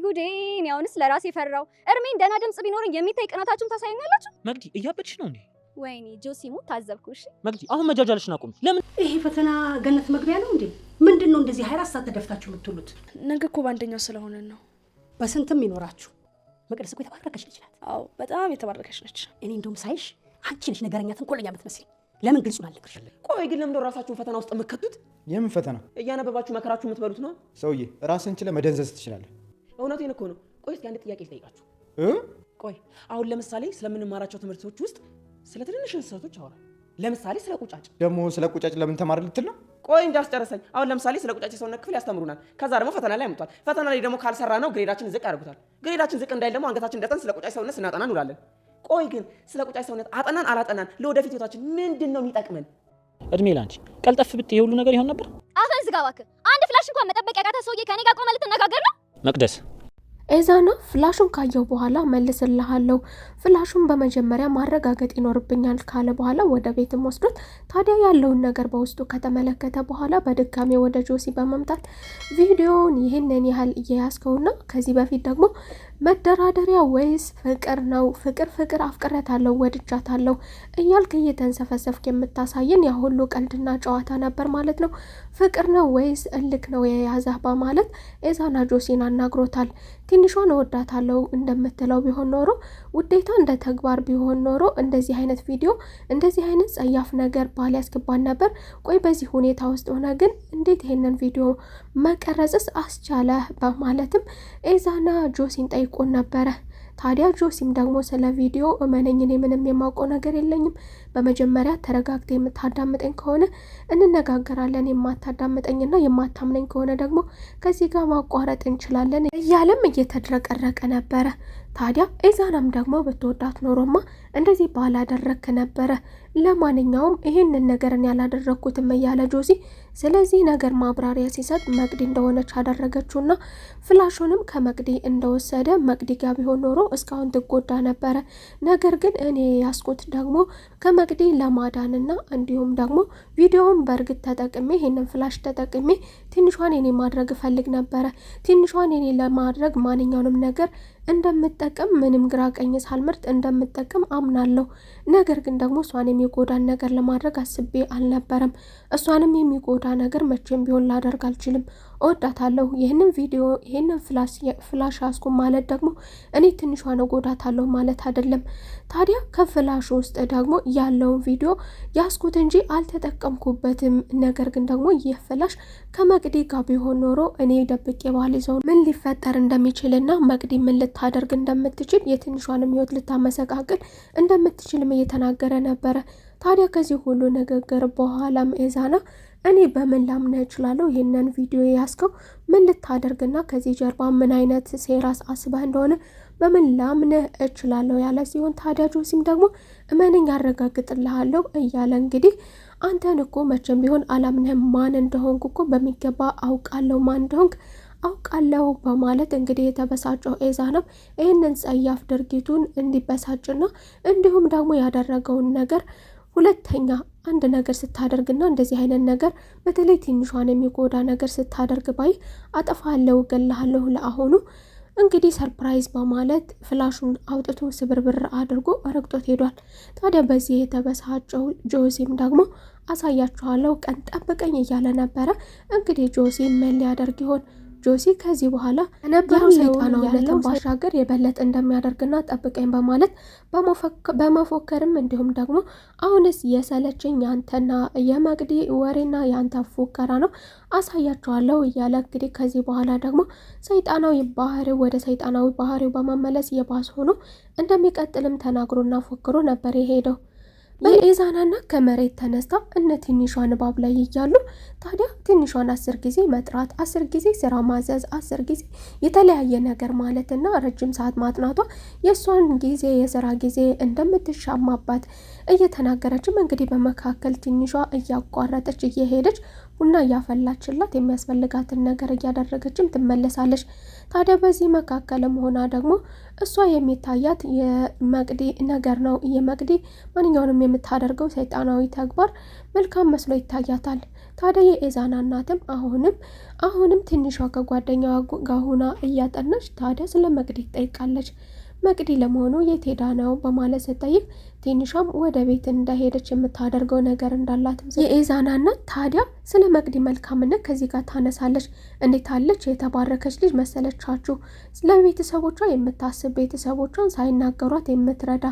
ጉዴ! አሁንስ ለራሴ ፈራው። እርሜን ደህና ድምጽ ቢኖርኝ የሚታይ ቅናታችሁን ታሳዩኛላችሁ። መግዲ እያበድሽ ነው እንዴ? ወይኔ ጆሲሙ ታዘብኩሽ። መግዲ አሁን መጃጃልሽን አቁም። ለምን ይሄ ፈተና ገነት መግቢያ ነው እንዴ? ምንድነው እንደዚህ 24 ሰዓት ተደፍታችሁ የምትውሉት? ነገ እኮ በአንደኛው ስለሆነ ነው። በስንትም ይኖራችሁ። መቅደስ እኮ የተባረከች ልጅ ናት። አዎ በጣም የተባረከች ነች። እኔ እንደውም ሳይሽ አንቺ ነሽ ነገረኛ ተንኮለኛ የምትመስል። ለምን ግልጹን አልነግርሽ? ቆይ ግን ለምን ራሳችሁን ፈተና ውስጥ የምትከቱት? የምን ፈተና? እያነበባችሁ መከራችሁ የምትበሉት ነው። ሰውዬ ራስን ችለህ መደንዘዝ ትችላለህ። እውነቴን እኮ ነው። ቆይ እስኪ አንድ ጥያቄ ልጠይቃችሁ። ቆይ አሁን ለምሳሌ ስለምንማራቸው ትምህርቶች ውስጥ ስለ ትንንሽ እንስሳቶች አወራ። ለምሳሌ ስለ ቁጫጭ። ደግሞ ስለ ቁጫጭ ለምን ተማር ልትል ነው? ቆይ እንዳስጨረሰኝ። አሁን ለምሳሌ ስለ ቁጫጭ የሰውነት ክፍል ያስተምሩናል። ከዛ ደግሞ ፈተና ላይ ያመጣል። ፈተና ላይ ደግሞ ካልሰራ ነው ግሬዳችን ዝቅ ያደርጉታል። ግሬዳችን ዝቅ እንዳይል ደግሞ አንገታችን ደጠን ስለ ቁጫጭ ሰውነት ስናጠና እንውላለን። ቆይ ግን ስለ ቁጫጭ ሰውነት አጠናን አላጠናን ለወደፊት ህይወታችን ምንድን ነው የሚጠቅመን? እድሜ ላንቺ ቀልጠፍ ብትይ ሁሉ ነገር ይሆን ነበር። አፈን ዝጋ እባክህ። አንድ ፍላሽ እንኳን መጠበቅ ያቃተ ሰውዬ ከኔ ጋር ቆመ ልትነጋገር ነው? መቅደስ ኤዛና ፍላሹን ካየው በኋላ መልስልሃለሁ፣ ፍላሹን በመጀመሪያ ማረጋገጥ ይኖርብኛል ካለ በኋላ ወደ ቤትም ወስዶት ታዲያ ያለውን ነገር በውስጡ ከተመለከተ በኋላ በድጋሚ ወደ ጆሲ በመምጣት ቪዲዮውን ይህንን ያህል እየያዝከውና ከዚህ በፊት ደግሞ መደራደሪያ ወይስ ፍቅር ነው? ፍቅር አፍቅረታለሁ ወድጃታለሁ እያልክ እየተንሰፈሰፍክ የምታሳየን ያ ሁሉ ቀልድና ጨዋታ ነበር ማለት ነው። ፍቅር ነው ወይስ እልክ ነው የያዘህ? በማለት ኤዛና ጆሲን አናግሮታል። ትንሿን እወዳታለሁ እንደምትለው ቢሆን ኖሮ ውዴታ እንደ ተግባር ቢሆን ኖሮ እንደዚህ አይነት ቪዲዮ እንደዚህ አይነት ጸያፍ ነገር ባል ያስገባን ነበር። ቆይ በዚህ ሁኔታ ውስጥ ሆነ ግን እንዴት ይሄንን ቪዲዮ መቀረጽስ አስቻለ? በማለትም ኤዛና ጆሲን ጠይቆን ነበረ። ታዲያ ጆሲም ደግሞ ስለ ቪዲዮ እመነኝ እኔ ምንም የማውቀው ነገር የለኝም፣ በመጀመሪያ ተረጋግተ የምታዳምጠኝ ከሆነ እንነጋገራለን፣ የማታዳምጠኝና የማታምነኝ ከሆነ ደግሞ ከዚህ ጋር ማቋረጥ እንችላለን እያለም እየተድረቀረቀ ነበረ። ታዲያ ኤዛናም ደግሞ ብትወዳት ኖሮማ እንደዚህ ባላደረክ ነበረ፣ ለማንኛውም ይሄንን ነገርን ያላደረኩትም እያለ ጆሲ ስለዚህ ነገር ማብራሪያ ሲሰጥ መቅዲ እንደሆነች አደረገችውና ፍላሹንም ከመቅዲ እንደወሰደ መቅዲ ጋር ቢሆን ኖሮ እስካሁን ትጎዳ ነበረ። ነገር ግን እኔ ያስኩት ደግሞ ከመቅዲ ለማዳንና እንዲሁም ደግሞ ቪዲዮውን በእርግጥ ተጠቅሜ ይሄንን ፍላሽ ተጠቅሜ ትንሿን እኔ ማድረግ እፈልግ ነበረ። ትንሿን እኔ ለማድረግ ማንኛውንም ነገር እንደምጠቀም ምንም ግራ ቀኝ ሳልመርጥ እንደምጠቀም አምናለሁ። ነገር ግን ደግሞ እሷን የሚጎዳን ነገር ለማድረግ አስቤ አልነበረም። እሷንም የሚጎዳ ነገር መቼም ቢሆን ላደርግ አልችልም። እወዳታለሁ። ይህንን ቪዲዮ ይህንን ፍላሽ ያስኩ ማለት ደግሞ እኔ ትንሿን እጎዳታለሁ ማለት አይደለም። ታዲያ ከፍላሽ ውስጥ ደግሞ ያለውን ቪዲዮ ያስኩት እንጂ አልተጠቀምኩበትም። ነገር ግን ደግሞ ይህ ፍላሽ ከመቅዲ ጋር ቢሆን ኖሮ እኔ ደብቄ ባልይዘው ምን ሊፈጠር እንደሚችልና መቅዲ ምን ልታደርግ እንደምትችል የትንሿንም ህይወት ልታመሰቃቅል እንደምትችልም እየተናገረ ነበረ። ታዲያ ከዚህ ሁሉ ንግግር በኋላም ኤዛና እኔ በምን ላምነህ እችላለሁ? ይህንን ቪዲዮ ያስከው ምን ልታደርግና ከዚህ ጀርባ ምን አይነት ሴራስ አስበህ እንደሆነ በምን ላምነህ እችላለሁ ያለ ሲሆን ታዲያ ጆሲም ደግሞ እመነኝ ያረጋግጥልሃለሁ እያለ እንግዲህ አንተን እኮ መቼም ቢሆን አላምነህም፣ ማን እንደሆንኩ እኮ በሚገባ አውቃለሁ፣ ማን እንደሆንክ አውቃለሁ በማለት እንግዲህ የተበሳጨው ኤዛናም ይህንን ጸያፍ ድርጊቱን እንዲበሳጭና እንዲሁም ደግሞ ያደረገውን ነገር ሁለተኛ አንድ ነገር ስታደርግና እንደዚህ አይነት ነገር በተለይ ትንሿን የሚጎዳ ነገር ስታደርግ ባይ አጠፋለሁ፣ ገላሃለሁ ለአሁኑ እንግዲህ ሰርፕራይዝ በማለት ፍላሹን አውጥቶ ስብርብር አድርጎ ረግጦት ሄዷል። ታዲያ በዚህ የተበሳጨው ጆሲም ደግሞ አሳያችኋለሁ ቀን ጠብቀኝ እያለ ነበረ። እንግዲህ ጆሲ ምን ሊያደርግ ይሆን? ጆሲ ከዚህ በኋላ የነበረው ሰይጣናዊነትን ባሻገር የበለጠ እንደሚያደርግና ጠብቀኝ በማለት በመፎከርም እንዲሁም ደግሞ አሁንስ የሰለችኝ ያንተና የመቅዲ ወሬና ያንተ ፉከራ ነው አሳያቸዋለሁ እያለ እንግዲህ ከዚህ በኋላ ደግሞ ሰይጣናዊ ባህሪው ወደ ሰይጣናዊ ባህሪው በመመለስ የባስ ሆኖ እንደሚቀጥልም ተናግሮና ፎክሮ ነበር የሄደው። በኤዛናና ከመሬት ተነስታ እነ ትንሿን እባብ ላይ እያሉ ታዲያ ትንሿን 10 ጊዜ መጥራት፣ 10 ጊዜ ስራ ማዘዝ፣ 10 ጊዜ የተለያየ ነገር ማለትና ረጅም ሰዓት ማጥናቷ የእሷን ጊዜ የስራ ጊዜ እንደምትሻማባት እየተናገረችም እንግዲህ በመካከል ትንሿ እያቋረጠች እየሄደች ቡና እያፈላችላት የሚያስፈልጋትን ነገር እያደረገችም ትመለሳለች። ታዲያ በዚህ መካከልም ሆና ደግሞ እሷ የሚታያት የመቅዲ ነገር ነው። የመቅዲ ማንኛውንም የምታደርገው ሰይጣናዊ ተግባር መልካም መስሎ ይታያታል። ታዲያ የኤዛና እናትም አሁንም ትንሿ ከጓደኛዋ ጋር ሆና እያጠናች ታዲያ ስለ መቅዲ ትጠይቃለች። መቅዲ ለመሆኑ የት ሄዳ ነው በማለት ስትጠይቅ ትንሿም ወደ ቤት እንደሄደች የምታደርገው ነገር እንዳላትም የኤዛና እናት ታዲያ ስለ መቅዲ መልካምነት ከዚህ ጋር ታነሳለች። እንዴት አለች የተባረከች ልጅ መሰለቻችሁ፣ ስለ ቤተሰቦቿ የምታስብ ቤተሰቦቿን ሳይናገሯት የምትረዳ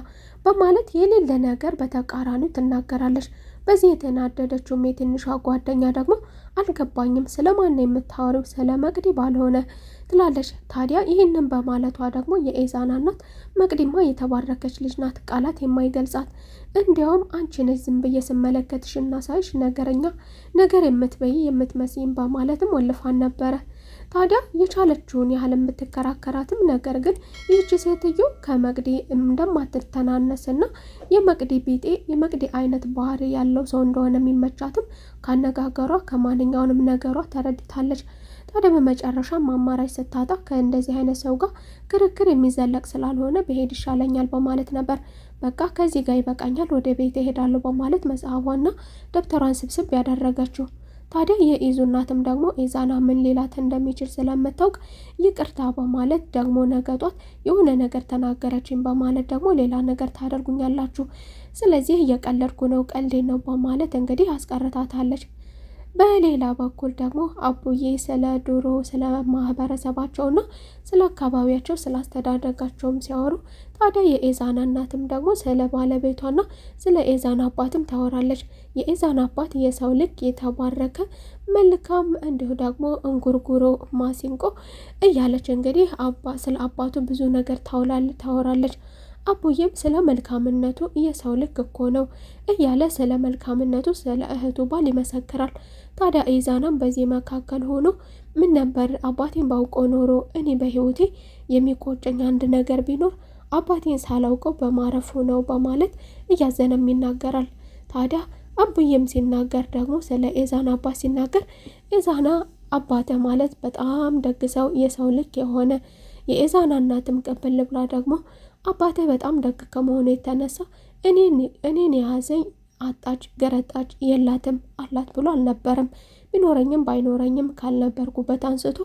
በማለት የሌለ ነገር በተቃራኒው ትናገራለች። በዚህ የተናደደችውም የትንሿ ጓደኛ ደግሞ አልገባኝም፣ ስለማን ነው የምታወሪው? ስለ መቅዲ ባልሆነ ትላለች። ታዲያ ይህንን በማለቷ ደግሞ የኤዛና እናት መቅዲማ የተባረከች ልጅ ናት፣ ቃላት የማይገልጻት እንዲያውም አንቺ ነሽ ዝም ብዬ ስመለከትሽ እና ሳይሽ ነገረኛ ነገር የምትበይ የምትመስይም በማለትም ወልፋን ነበረ። ታዲያ የቻለችውን ያህል የምትከራከራትም ነገር ግን ይህች ሴትዮ ከመቅዲ እንደማትተናነስና የመቅዲ ቢጤ የመቅዲ አይነት ባህሪ ያለው ሰው እንደሆነ የሚመቻትም ካነጋገሯ ከማንኛውንም ነገሯ ተረድታለች። ታዲያ በመጨረሻም አማራጭ ስታጣ ከእንደዚህ አይነት ሰው ጋር ክርክር የሚዘለቅ ስላልሆነ በሄድ ይሻለኛል በማለት ነበር በቃ ከዚህ ጋር ይበቃኛል ወደ ቤት እሄዳለሁ በማለት መጽሐፏና ደብተሯን ስብስብ ያደረገችው። ታዲያ የኢዙ እናትም ደግሞ ኤዛና ምን ሌላት እንደሚችል ስለምታውቅ ይቅርታ በማለት ደግሞ ነገጧት የሆነ ነገር ተናገረችኝ በማለት ደግሞ ሌላ ነገር ታደርጉኛላችሁ፣ ስለዚህ እየቀለድኩ ነው ቀልዴ ነው በማለት እንግዲህ አስቀርታታለች። በሌላ በኩል ደግሞ አቡዬ ስለ ድሮ ስለ ማህበረሰባቸውና ስለ አካባቢያቸው ስለ አስተዳደጋቸውም ሲያወሩ ታዲያ የኤዛና እናትም ደግሞ ስለ ባለቤቷና ስለ ኤዛና አባትም ታወራለች። የኤዛና አባት የሰው ልክ የተባረከ መልካም እንዲሁ ደግሞ እንጉርጉሮ ማሲንቆ እያለች እንግዲህ ስለ አባቱ ብዙ ነገር ታወራለች። አቡዬም ስለ መልካምነቱ የሰው ልክ እኮ ነው እያለ ስለ መልካምነቱ ስለ እህቱ ባል ይመሰክራል። ታዲያ ኤዛናም በዚህ መካከል ሆኖ ምን ነበር አባቴን ባውቀው ኖሮ እኔ በህይወቴ የሚቆጨኝ አንድ ነገር ቢኖር አባቴን ሳላውቀው በማረፉ ነው በማለት እያዘነም ይናገራል። ታዲያ አቡዬም ሲናገር ደግሞ ስለ ኤዛና አባት ሲናገር ኤዛና አባተ ማለት በጣም ደግ ሰው የሰው ልክ የሆነ የኤዛና እናትም ቀበል ብላ ደግሞ አባቴ በጣም ደግ ከመሆኑ የተነሳ እኔን የያዘኝ አጣጭ ገረጣጭ የላትም አላት ብሎ አልነበረም። ቢኖረኝም ባይኖረኝም ካልነበርኩበት አንስቶ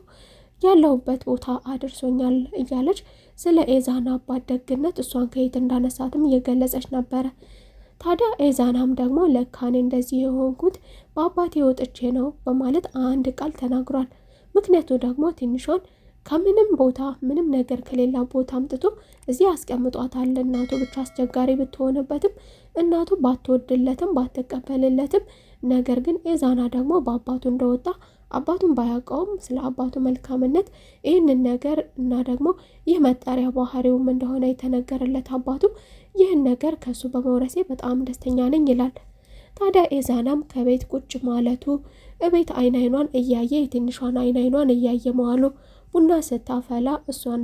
ያለሁበት ቦታ አድርሶኛል እያለች ስለ ኤዛና አባት ደግነት እሷን ከየት እንዳነሳትም እየገለጸች ነበረ። ታዲያ ኤዛናም ደግሞ ለካኔ እንደዚህ የሆንኩት በአባቴ ወጥቼ ነው በማለት አንድ ቃል ተናግሯል። ምክንያቱ ደግሞ ትንሿን ከምንም ቦታ ምንም ነገር ከሌላ ቦታ አምጥቶ እዚህ አስቀምጧታል። እናቱ ብቻ አስቸጋሪ ብትሆንበትም እናቱ ባትወድለትም ባትቀበልለትም ነገር ግን ኤዛና ደግሞ በአባቱ እንደወጣ አባቱን ባያውቀውም ስለ አባቱ መልካምነት ይህንን ነገር እና ደግሞ ይህ መጠሪያ ባህሪውም እንደሆነ የተነገረለት አባቱ ይህን ነገር ከሱ በመውረሴ በጣም ደስተኛ ነኝ ይላል። ታዲያ ኤዛናም ከቤት ቁጭ ማለቱ እቤት አይኗን እያየ የትንሿን አይኗን እያየ መዋሉ ቡና ስታፈላ እሷን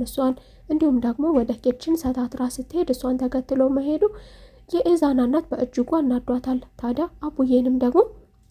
እንዲሁም ደግሞ ወደ ኪችን ሰታትራ ስትሄድ እሷን ተከትሎ መሄዱ የኤዛና እናት በእጅጉ አናዷታል። ታዲያ አቡዬንም ደግሞ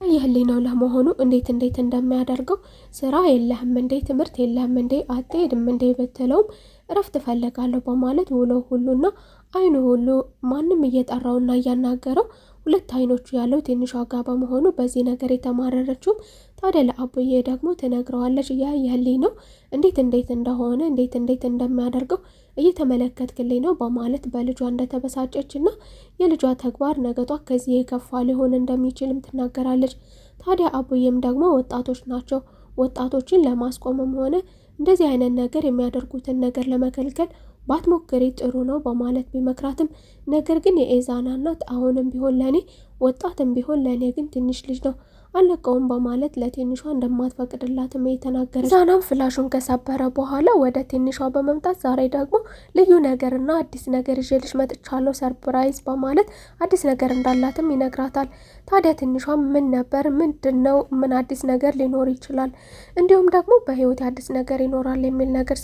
ይህልኝ ነው ለመሆኑ እንዴት እንደሚያደርገው ስራ የለህም እንዴ ትምህርት የለህም እንዴ አትሄድም እንዴ ብትለውም እረፍት እፈልጋለሁ በማለት ውሎ ሁሉና አይኑ ሁሉ ማንም እየጠራውና እያናገረው ሁለት አይኖቹ ያለው ትንሿ ጋር በመሆኑ በዚህ ነገር የተማረረችው ታዲያ ለአቡዬ ደግሞ ትነግረዋለች። ይህልኝ ነው እንዴት እንደሆነ እንዴት እንደሚያደርገው እየተመለከትክልኝ ነው በማለት በልጇ እንደተበሳጨችና የልጇ ተግባር ነገጧ ከዚህ የከፋ ሊሆን እንደሚችልም ትናገራለች። ታዲያ አቡዬም ደግሞ ወጣቶች ናቸው ወጣቶችን ለማስቆምም ሆነ እንደዚህ አይነት ነገር የሚያደርጉትን ነገር ለመከልከል ባትሞክሪ ጥሩ ነው በማለት ቢመክራትም ነገር ግን የኤዛና እናት አሁንም ቢሆን ለኔ ወጣትም ቢሆን ለኔ ግን ትንሽ ልጅ ነው አለቀውም በማለት ለትንሿ እንደማትፈቅድላትም የተናገረች። ኤዛናም ፍላሹን ከሰበረ በኋላ ወደ ትንሿ በመምጣት ዛሬ ደግሞ ልዩ ነገርና አዲስ ነገር ይዤልሽ መጥቻለሁ ሰርፕራይዝ በማለት አዲስ ነገር እንዳላትም ይነግራታል። ታዲያ ትንሿ ምን ነበር ምንድነው ምን አዲስ ነገር ሊኖር ይችላል እንዲሁም ደግሞ በህይወት አዲስ ነገር ይኖራል የሚል ነገር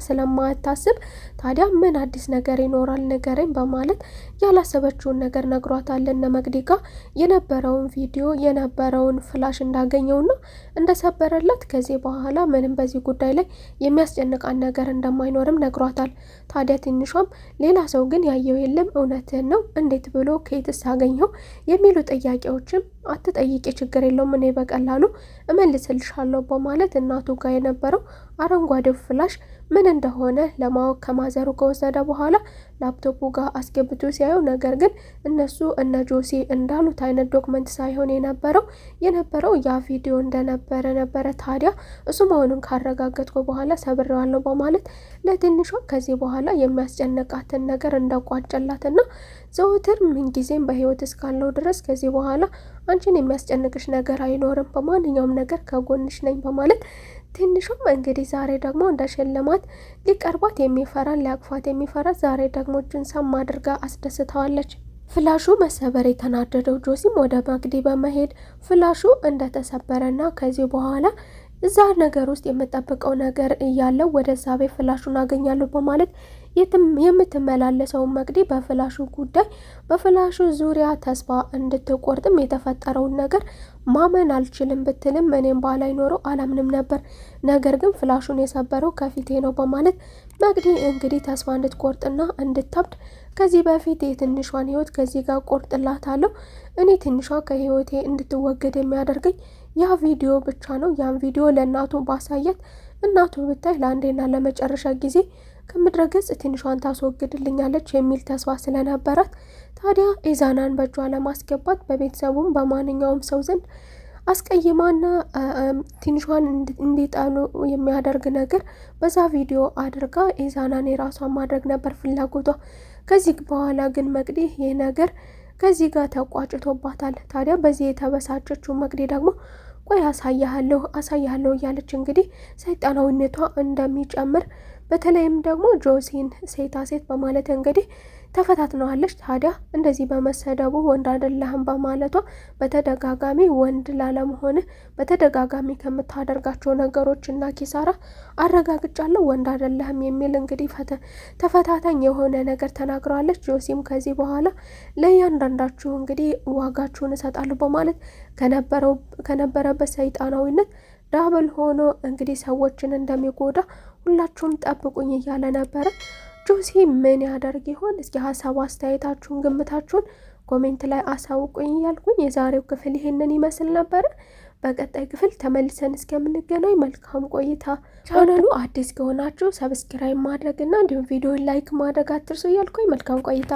ስለማታስብ ታዲያ ምን አዲስ ነገር ይኖራል ንገረኝ በማለት ያላሰበችውን ነገር ነግሯታል። እነ መቅዲ ጋር የነበረውን ቪዲዮ የነበረውን የነበረውን ፍላሽ እንዳገኘውና እንደሰበረላት ከዚህ በኋላ ምንም በዚህ ጉዳይ ላይ የሚያስጨንቃን ነገር እንደማይኖርም ነግሯታል። ታዲያ ትንሿም ሌላ ሰው ግን ያየው የለም እውነትህን ነው እንዴት ብሎ ከየትስ አገኘው የሚሉ ጥያቄዎችም አትጠይቂ ችግር የለውም እኔ በቀላሉ እመልስልሻለሁ በማለት እናቱ ጋር የነበረው አረንጓዴው ፍላሽ ምን እንደሆነ ለማወቅ ከማዘሩ ከወሰደ በኋላ ላፕቶፑ ጋር አስገብቶ ሲያየው ነገር ግን እነሱ እነ ጆሲ እንዳሉት አይነት ዶክመንት ሳይሆን የነበረው ያ ቪዲዮ ነበረ። ታዲያ እሱ መሆኑን ካረጋገጥኩ በኋላ ሰብሬዋለሁ በማለት ለትንሿ ከዚህ በኋላ የሚያስጨንቃትን ነገር እንደቋጨላትና ዘወትር ምንጊዜም በህይወት እስካለው ድረስ ከዚህ በኋላ አንቺን የሚያስጨንቅሽ ነገር አይኖርም፣ በማንኛውም ነገር ከጎንሽ ነኝ በማለት ትንሿም እንግዲህ ዛሬ ደግሞ እንደ ሽልማት ሊቀርባት የሚፈራ ሊያቅፋት የሚፈራ ዛሬ ደግሞ እጁን ሰማ አድርጋ አስደስተዋለች። ፍላሹ መሰበር የተናደደው ጆሲም ወደ መቅዲ በመሄድ ፍላሹ እንደተሰበረና ከዚህ በኋላ እዛ ነገር ውስጥ የምጠብቀው ነገር እያለው ወደዛ ቤት ፍላሹን አገኛለሁ በማለት የምትመላለሰውን መቅዲ በፍላሹ ጉዳይ በፍላሹ ዙሪያ ተስፋ እንድትቆርጥም የተፈጠረውን ነገር ማመን አልችልም ብትልም እኔም ባላይ ኖሮ አላምንም ነበር፣ ነገር ግን ፍላሹን የሰበረው ከፊቴ ነው በማለት መቅዲ እንግዲህ ተስፋ እንድትቆርጥና እንድታብድ ከዚህ በፊት የትንሿን ህይወት ከዚህ ጋር ቆርጥላታለሁ፣ እኔ ትንሿ ከህይወቴ እንድትወገድ የሚያደርገኝ ያ ቪዲዮ ብቻ ነው፣ ያን ቪዲዮ ለእናቱ ባሳያት እናቱ ብታይ ለአንዴና ለመጨረሻ ጊዜ ከምድረገጽ ትንሿን ታስወግድልኛለች የሚል ተስፋ ስለነበራት ታዲያ ኢዛናን በእጇ ለማስገባት በቤተሰቡም በማንኛውም ሰው ዘንድ አስቀይማና ትንሿን እንዲጣሉ የሚያደርግ ነገር በዛ ቪዲዮ አድርጋ ኢዛናን የራሷን ማድረግ ነበር ፍላጎቷ። ከዚህ በኋላ ግን መቅዲ ይህ ነገር ከዚህ ጋር ተቋጭቶባታል። ታዲያ በዚህ የተበሳጨችው መቅዲ ደግሞ ቆይ አሳያለሁ እያለች እንግዲህ ሰይጣናዊነቷ እንደሚጨምር በተለይም ደግሞ ጆሲን ሴታ ሴት በማለት እንግዲህ ተፈታትነዋለች። ታዲያ እንደዚህ በመሰደቡ ወንድ አይደለህም በማለቷ በተደጋጋሚ ወንድ ላለመሆን በተደጋጋሚ ከምታደርጋቸው ነገሮች እና ኪሳራ አረጋግጫለሁ ወንድ አይደለህም የሚል እንግዲህ ተፈታታኝ የሆነ ነገር ተናግረዋለች። ጆሲም ከዚህ በኋላ ለእያንዳንዳችሁ እንግዲህ ዋጋችሁን እሰጣለሁ በማለት ከነበረበት ሰይጣናዊነት ዳብል ሆኖ እንግዲህ ሰዎችን እንደሚጎዳ ሁላችሁም ጠብቁኝ እያለ ነበረ። ጆሲ ምን ያደርግ ይሆን? እስኪ ሀሳብ አስተያየታችሁን ግምታችሁን ኮሜንት ላይ አሳውቁኝ እያልኩኝ የዛሬው ክፍል ይሄንን ይመስል ነበረ። በቀጣይ ክፍል ተመልሰን እስከምንገናኝ መልካም ቆይታ። ቻናሉ አዲስ ከሆናችሁ ሰብስክራይብ ማድረግና እንዲሁም ቪዲዮ ላይክ ማድረግ አትርሱ እያልኩኝ መልካም ቆይታ